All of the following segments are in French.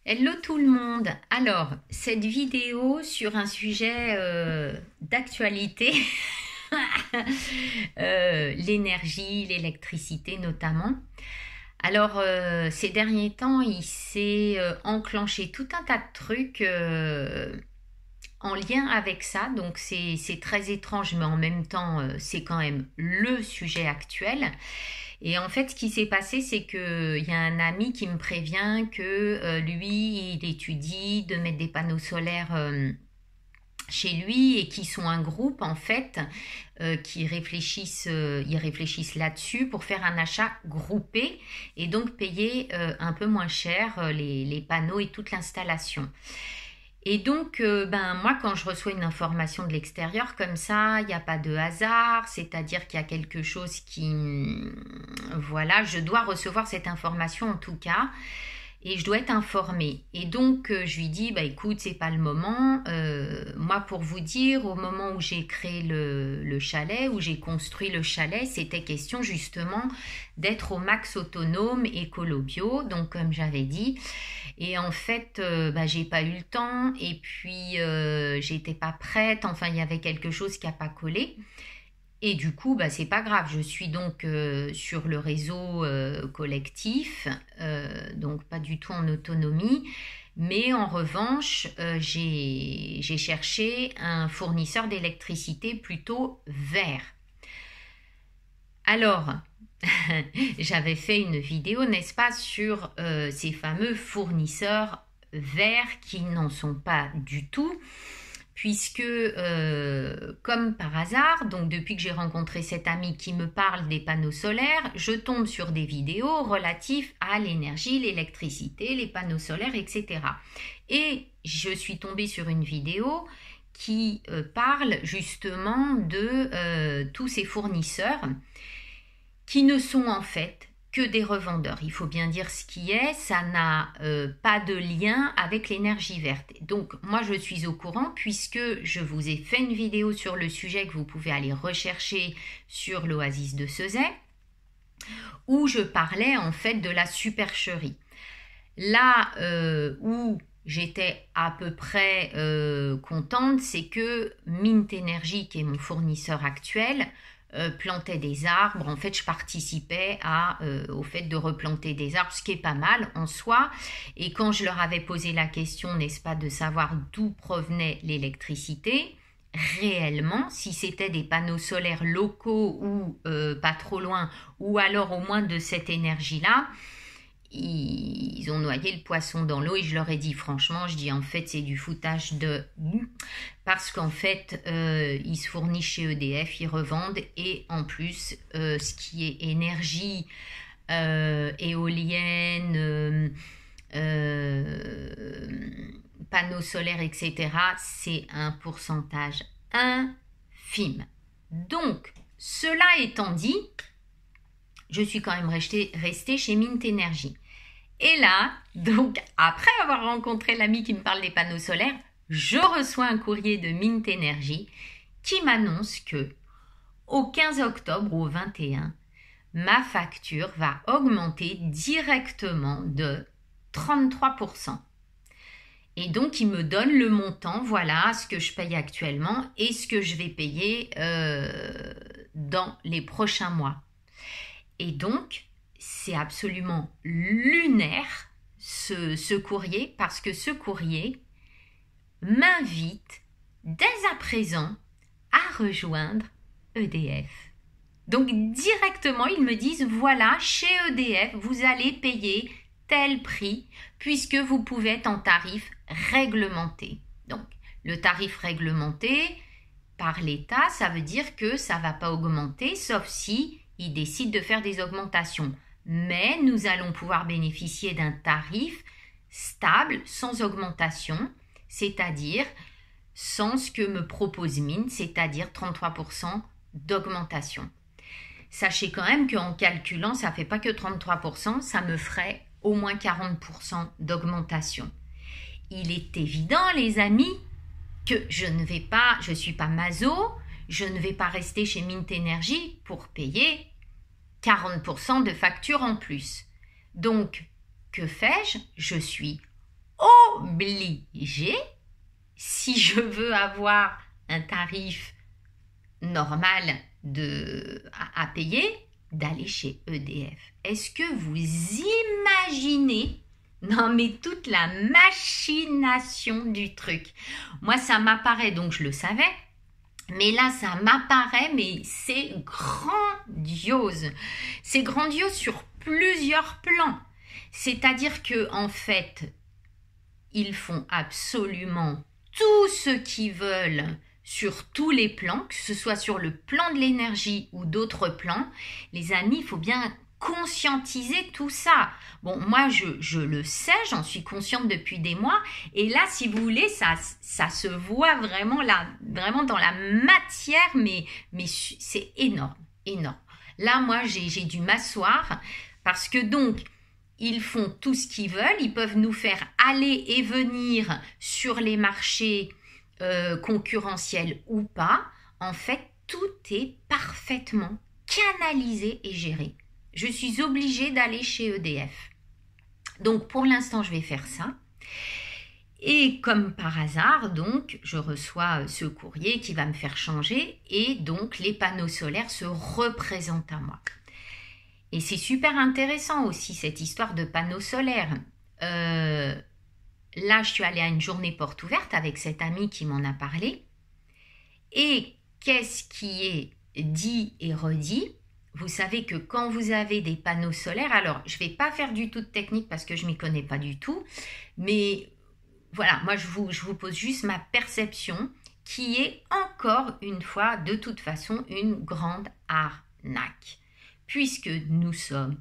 Hello tout le monde. Alors, cette vidéo sur un sujet d'actualité, l'énergie, l'électricité notamment. Alors, ces derniers temps, il s'est enclenché tout un tas de trucs en lien avec ça. Donc, c'est très étrange, mais en même temps, c'est quand même le sujet actuel. Et en fait, ce qui s'est passé, c'est qu'il y a un ami qui me prévient que lui, il étudie de mettre des panneaux solaires chez lui et qui sont un groupe en fait qui réfléchissent, ils réfléchissent là-dessus pour faire un achat groupé et donc payer un peu moins cher les panneaux et toute l'installation. Et donc, moi, quand je reçois une information de l'extérieur comme ça, il n'y a pas de hasard, c'est-à-dire qu'il y a quelque chose qui... Voilà, je dois recevoir cette information en tout cas, et je dois être informée. Et donc, je lui dis, écoute, c'est pas le moment. Moi, pour vous dire, au moment où j'ai créé le chalet, où j'ai construit le chalet, c'était question justement d'être au max autonome, écolo-bio, donc comme j'avais dit. Et en fait, j'ai pas eu le temps et puis j'étais pas prête. Enfin, il y avait quelque chose qui a pas collé. Et du coup, c'est pas grave. Je suis donc sur le réseau collectif, donc pas du tout en autonomie. Mais en revanche, j'ai cherché un fournisseur d'électricité plutôt vert. Alors, j'avais fait une vidéo, n'est-ce pas, sur ces fameux fournisseurs verts qui n'en sont pas du tout, puisque, comme par hasard, donc depuis que j'ai rencontré cet ami qui me parle des panneaux solaires, je tombe sur des vidéos relatives à l'énergie, l'électricité, les panneaux solaires, etc. Et je suis tombée sur une vidéo qui parle justement de tous ces fournisseurs qui ne sont en fait que des revendeurs. Il faut bien dire ce qui est, ça n'a pas de lien avec l'énergie verte. Donc moi je suis au courant puisque je vous ai fait une vidéo sur le sujet que vous pouvez aller rechercher sur l'Oasis de Ceuzay, où je parlais en fait de la supercherie. Là où j'étais à peu près contente, c'est que Mint Energy, qui est mon fournisseur actuel, plantait des arbres. En fait, je participais au fait de replanter des arbres, ce qui est pas mal en soi. Et quand je leur avais posé la question, n'est-ce pas, de savoir d'où provenait l'électricité, réellement, si c'était des panneaux solaires locaux ou pas trop loin, ou alors au moins de cette énergie-là, ils ont noyé le poisson dans l'eau et je leur ai dit franchement, je dis en fait c'est du foutage de... Parce qu'en fait ils se fournissent chez EDF, ils revendent et en plus ce qui est énergie éolienne, panneaux solaires, etc. c'est un pourcentage infime. Donc, cela étant dit, je suis quand même restée chez Mint Energy. Et là, donc, après avoir rencontré l'ami qui me parle des panneaux solaires, je reçois un courrier de Mint Energy qui m'annonce que au 15 octobre ou au 21, ma facture va augmenter directement de 33%. Et donc, il me donne le montant, voilà ce que je paye actuellement et ce que je vais payer dans les prochains mois. Et donc, c'est absolument lunaire ce courrier parce que ce courrier m'invite dès à présent à rejoindre EDF. Donc directement, ils me disent voilà, chez EDF, vous allez payer tel prix puisque vous pouvez être en tarif réglementé. Donc le tarif réglementé par l'État, ça veut dire que ça ne va pas augmenter sauf si ils décident de faire des augmentations. Mais nous allons pouvoir bénéficier d'un tarif stable, sans augmentation, c'est-à-dire sans ce que me propose Mint, c'est-à-dire 33% d'augmentation. Sachez quand même qu'en calculant, ça ne fait pas que 33%, ça me ferait au moins 40% d'augmentation. Il est évident, les amis, que je ne suis pas maso, je ne vais pas rester chez Mint Energy pour payer 40% de facture en plus. Donc, que fais-je? Je suis obligée, si je veux avoir un tarif normal à payer, d'aller chez EDF. Est-ce que vous imaginez, non mais toute la machination du truc. Moi ça m'apparaît, donc je le savais, mais là ça m'apparaît, mais c'est grandiose. C'est grandiose sur plusieurs plans. C'est-à-dire que en fait, ils font absolument tout ce qu'ils veulent sur tous les plans, que ce soit sur le plan de l'énergie ou d'autres plans. Les amis, il faut bien conscientiser tout ça. Bon, moi, je le sais, j'en suis consciente depuis des mois. Et là, si vous voulez, ça se voit vraiment là, vraiment dans la matière, mais c'est énorme, énorme. Là, moi, j'ai dû m'asseoir parce que donc, ils font tout ce qu'ils veulent. Ils peuvent nous faire aller et venir sur les marchés concurrentiels ou pas. En fait, tout est parfaitement canalisé et géré. Je suis obligée d'aller chez EDF. Donc, pour l'instant, je vais faire ça. Et comme par hasard, donc, je reçois ce courrier qui va me faire changer et donc les panneaux solaires se représentent à moi. Et c'est super intéressant aussi cette histoire de panneaux solaires. Là, je suis allée à une journée porte ouverte avec cet ami qui m'en a parlé. Et qu'est-ce qui est dit et redit? Vous savez que quand vous avez des panneaux solaires, alors je ne vais pas faire du tout de technique parce que je ne m'y connais pas du tout, mais voilà, moi je vous pose juste ma perception qui est encore une fois de toute façon une grande arnaque, puisque nous sommes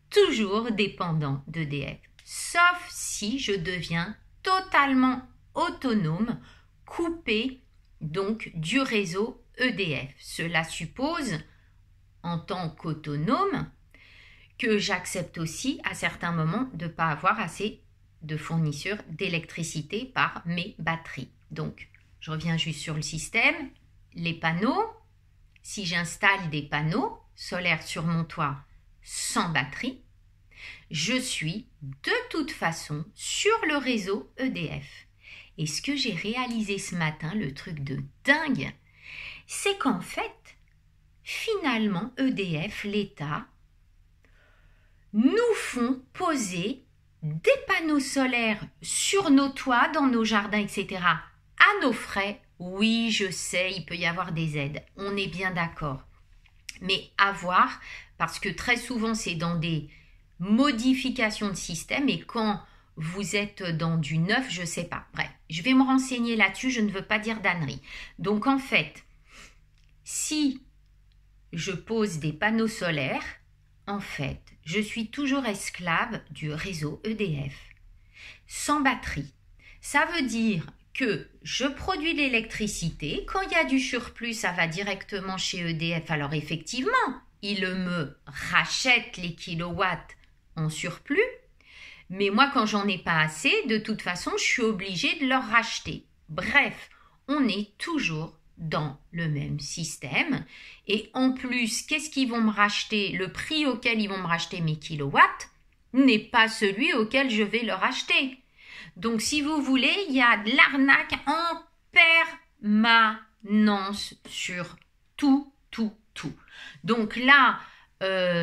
toujours dépendants d'EDF, sauf si je deviens totalement autonome, coupé donc du réseau EDF. Cela suppose, en tant qu'autonome, que j'accepte aussi à certains moments de ne pas avoir assez de fourniture d'électricité par mes batteries. Donc, je reviens juste sur le système. Les panneaux, si j'installe des panneaux solaires sur mon toit sans batterie, je suis de toute façon sur le réseau EDF. Et ce que j'ai réalisé ce matin, le truc de dingue, c'est qu'en fait, finalement, EDF, l'État, nous font poser des panneaux solaires sur nos toits, dans nos jardins, etc. à nos frais. Oui, je sais, il peut y avoir des aides, on est bien d'accord. Mais à voir, parce que très souvent, c'est dans des modifications de système et quand vous êtes dans du neuf, je ne sais pas. Bref, je vais me renseigner là-dessus, je ne veux pas dire d'ânerie. Donc en fait, si je pose des panneaux solaires, en fait, je suis toujours esclave du réseau EDF, sans batterie. Ça veut dire que je produis de l'électricité, quand il y a du surplus, ça va directement chez EDF. Alors effectivement, ils me rachètent les kilowatts en surplus, mais moi, quand j'en ai pas assez, de toute façon, je suis obligée de leur racheter. Bref, on est toujours dans le même système. Et en plus, qu'est-ce qu'ils vont me racheter? Le prix auquel ils vont me racheter mes kilowatts n'est pas celui auquel je vais leur acheter. Donc, si vous voulez, il y a de l'arnaque en permanence sur tout. Donc là,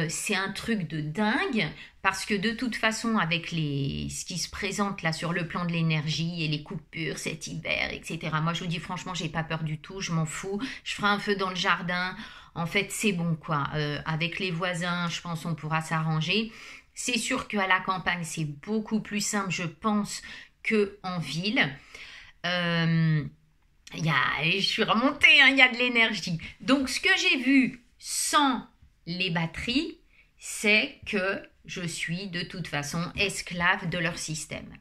c'est un truc de dingue parce que de toute façon, avec ce qui se présente là sur le plan de l'énergie et les coupures cet hiver, etc. Moi, je vous dis franchement, j'ai pas peur du tout, je m'en fous. Je ferai un feu dans le jardin. En fait, c'est bon quoi. Avec les voisins, je pense on pourra s'arranger. C'est sûr qu'à la campagne, c'est beaucoup plus simple, je pense, qu'en ville. Je suis remontée, il y a de l'énergie. Donc, ce que j'ai vu sans les batteries, c'est que je suis de toute façon esclave de leur système.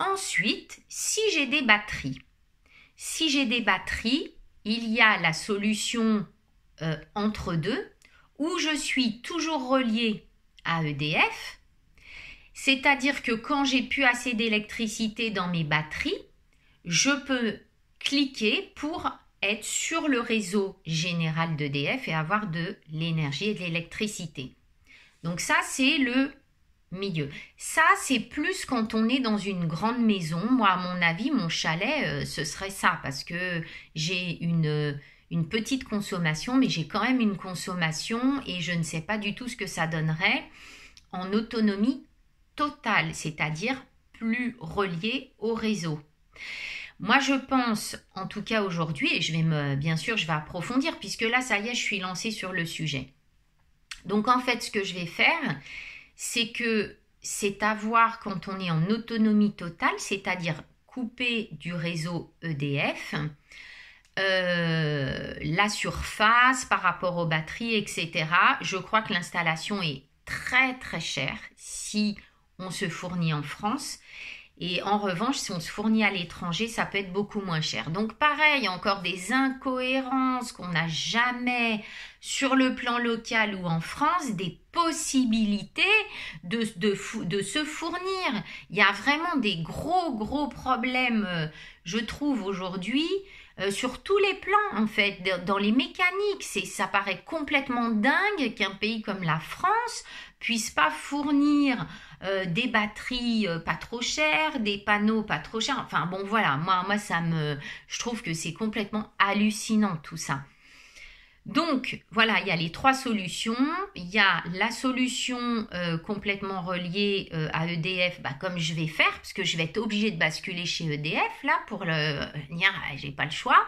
Ensuite, si j'ai des batteries, il y a la solution entre deux, où je suis toujours reliée à EDF, c'est-à-dire que quand j'ai plus assez d'électricité dans mes batteries, je peux cliquer pour être sur le réseau général d'EDF et avoir de l'énergie et de l'électricité. Donc ça, c'est le Milieu. Ça, c'est plus quand on est dans une grande maison. Moi, à mon avis, mon chalet, ce serait ça, parce que j'ai une petite consommation, mais j'ai quand même une consommation et je ne sais pas du tout ce que ça donnerait en autonomie totale, c'est-à-dire plus relié au réseau. Moi, je pense, en tout cas aujourd'hui, et bien sûr, je vais approfondir, puisque là, ça y est, je suis lancée sur le sujet. Donc, en fait, ce que je vais faire, c'est avoir quand on est en autonomie totale, c'est-à-dire coupé du réseau EDF, la surface par rapport aux batteries, etc. Je crois que l'installation est très très chère si on se fournit en France. Et en revanche, si on se fournit à l'étranger, ça peut être beaucoup moins cher. Donc pareil, il y a encore des incohérences qu'on n'a jamais sur le plan local ou en France, des possibilités de se fournir. Il y a vraiment des gros problèmes, je trouve, aujourd'hui, sur tous les plans, en fait, dans les mécaniques. Ça paraît complètement dingue qu'un pays comme la France puisse pas fournir des batteries pas trop chères, des panneaux pas trop chers. Enfin bon, voilà, moi je trouve que c'est complètement hallucinant tout ça. Donc voilà, il y a les 3 solutions. Il y a la solution complètement reliée à EDF, comme je vais faire, parce que je vais être obligée de basculer chez EDF là pour j'ai pas le choix.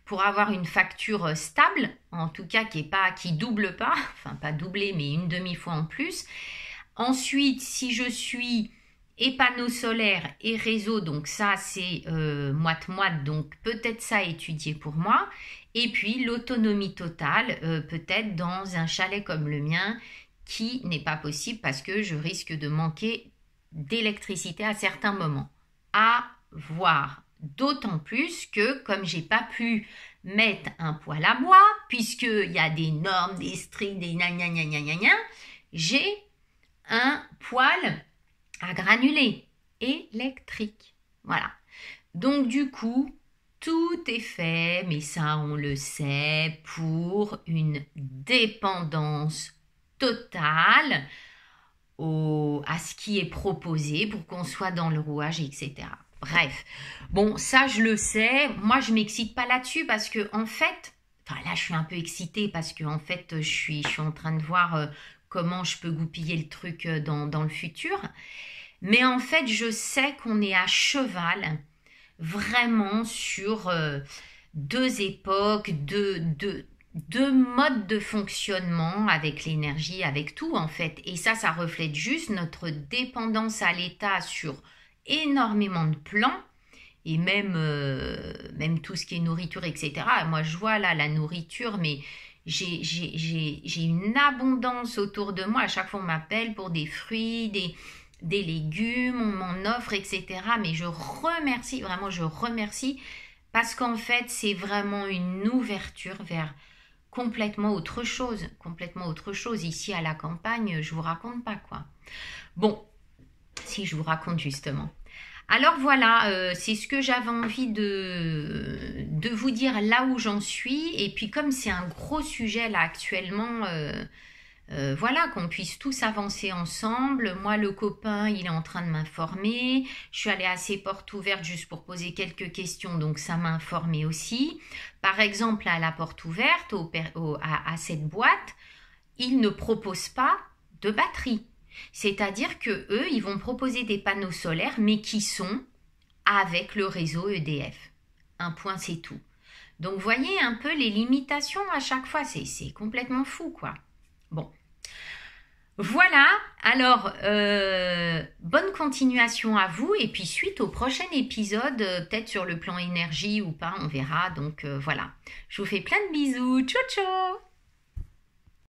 Pour avoir une facture stable, en tout cas qui double pas, enfin pas doublée mais une demi-fois en plus. Ensuite, si je suis et panneaux solaires et réseau, donc ça c'est moite-moite, donc peut-être ça à étudier pour moi. Et puis l'autonomie totale, peut-être dans un chalet comme le mien, qui n'est pas possible parce que je risque de manquer d'électricité à certains moments. À voir. D'autant plus que comme j'ai pas pu mettre un poêle à bois, puisqu'il y a des normes, des stricts, des gna, j'ai un poêle à granulés électrique. Voilà. Donc du coup, tout est fait, mais ça on le sait, pour une dépendance totale à ce qui est proposé pour qu'on soit dans le rouage, etc. Bref, bon, ça je le sais, moi je m'excite pas là-dessus parce que en fait, enfin là je suis un peu excitée parce que en fait je suis en train de voir comment je peux goupiller le truc dans le futur, mais en fait je sais qu'on est à cheval vraiment sur 2 époques, deux modes de fonctionnement avec l'énergie, avec tout en fait, et ça reflète juste notre dépendance à l'État sur énormément de plans et même tout ce qui est nourriture, etc. Moi, je vois là la nourriture, mais j'ai une abondance autour de moi. À chaque fois, on m'appelle pour des fruits, des légumes, on m'en offre, etc. Mais je remercie, vraiment, je remercie parce qu'en fait, c'est vraiment une ouverture vers complètement autre chose. Ici, à la campagne, je vous raconte pas, quoi. Bon, si je vous raconte justement. Alors voilà, c'est ce que j'avais envie de vous dire là où j'en suis. Et puis comme c'est un gros sujet là actuellement, voilà, qu'on puisse tous avancer ensemble. Moi, le copain, il est en train de m'informer. Je suis allée à ses portes ouvertes juste pour poser quelques questions, donc ça m'a informée aussi. Par exemple, à la porte ouverte, à cette boîte, il ne propose pas de batterie. C'est-à-dire que eux, ils vont proposer des panneaux solaires, mais qui sont avec le réseau EDF. Un point, c'est tout. Donc, vous voyez un peu les limitations à chaque fois. C'est complètement fou, quoi. Bon. Voilà. Alors, bonne continuation à vous. Et puis, suite au prochain épisode, peut-être sur le plan énergie ou pas, on verra. Donc, voilà. Je vous fais plein de bisous. Ciao, ciao!